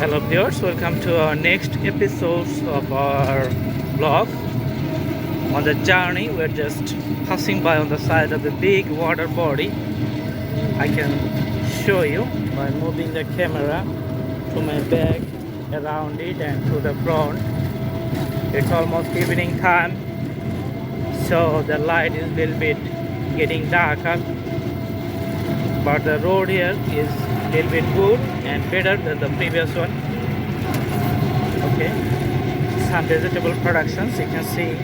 Hello viewers, welcome to our next episodes of our vlog. On the journey, we're just passing by on the side of the big water body. I can show you by moving the camera to my back, around it and to the front. It's almost evening time, so the light is a little bit getting darker. But the road here is a little bit good and better than the previous one. Okay, some vegetable productions you can see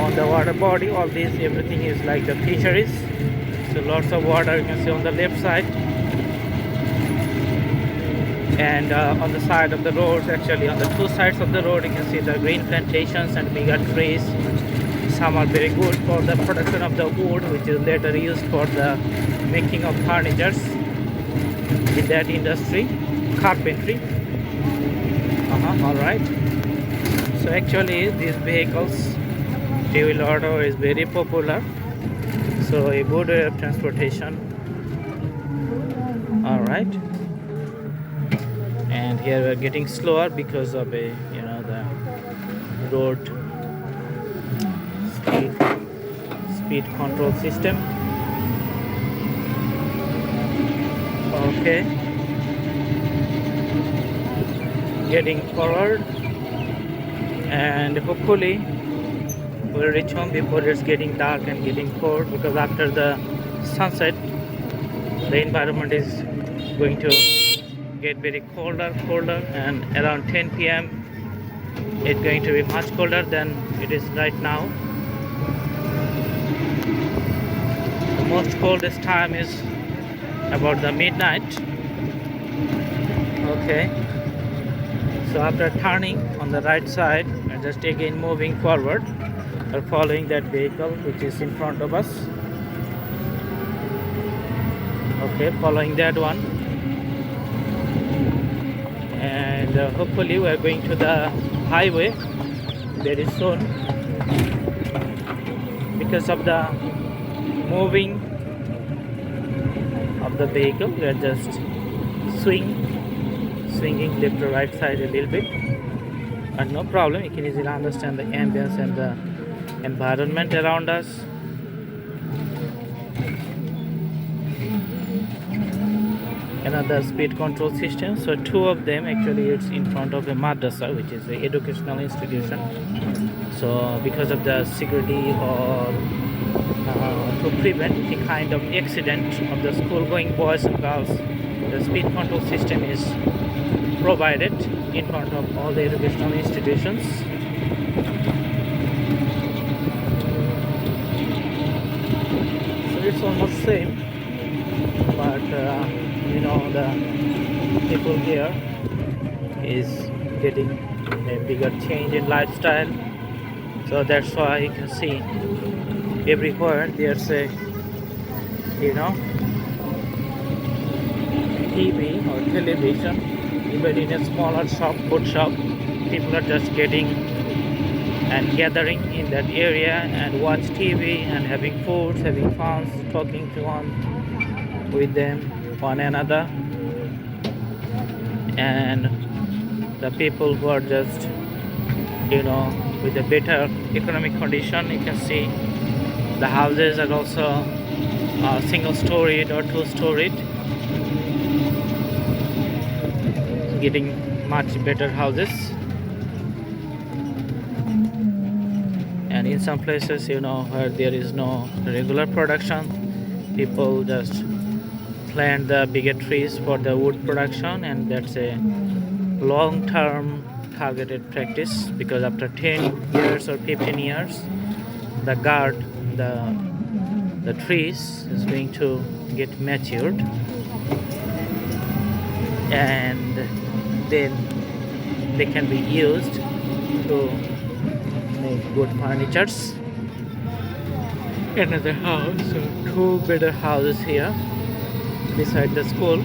on the water body. All these, everything is like the fisheries, so lots of water you can see on the left side. And on the side of the road, actually on the two sides of the road, you can see the green plantations and bigger trees. Some are very good for the production of the wood, which is later used for the making of furnitures in that industry, carpentry. All right. So actually these vehicles, two-wheel auto is very popular, so a good way of transportation. All right. And here we're getting slower because of a the road speed control system. Okay, getting forward, and hopefully we'll reach home before it's getting dark and getting cold, because after the sunset the environment is going to get very colder, and around 10 p.m. it's going to be much colder than it is right now. The most coldest time is about the midnight. Okay, so after turning on the right side and just again moving forward, or following that vehicle which is in front of us. Okay, following that one, and hopefully we are going to the highway very soon. Because of the moving of the vehicle, we are just swinging left to right side a little bit, and no problem, you can easily understand the ambience and the environment around us. Another speed control system, so two of them, actually it's in front of a madrasa, which is an educational institution. So because of the security, or to prevent any kind of accident of the school going boys and girls, the speed control system is provided in front of all the educational institutions. So it's almost same, but the people here is getting a bigger change in lifestyle, so that's why you can see everywhere there's a TV or television. Even in a smaller shop, food shop, people are just getting and gathering in that area and watch TV and having foods, having fun, talking to with one another. And the people who are just with a better economic condition, you can see the houses are also single storied or two storied, getting much better houses. And in some places, where there is no regular production, people just plant the bigger trees for the wood production, and that's a long-term targeted practice, because after 10 years or 15 years the trees is going to get matured, and then they can be used to make good furnitures. Another house, so two better houses here beside the school.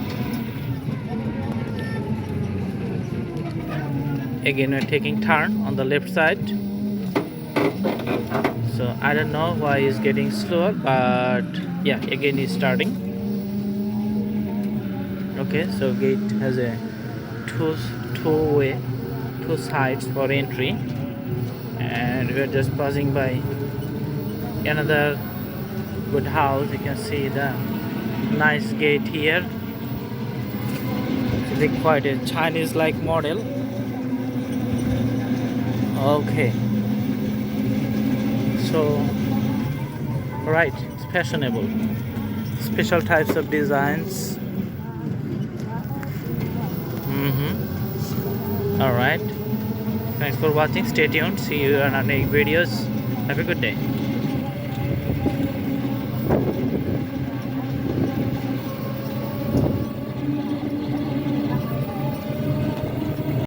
Again we're taking turn on the left side, so I don't know why it's getting slower, but yeah, again it's starting. Okay, so gate has a two-way, two sides for entry, and we're just passing by another good house. You can see the nice gate here. It's really quite a Chinese-like model. Okay, so right, it's fashionable. Special types of designs. All right. Thanks for watching. Stay tuned. See you on our next videos. Have a good day.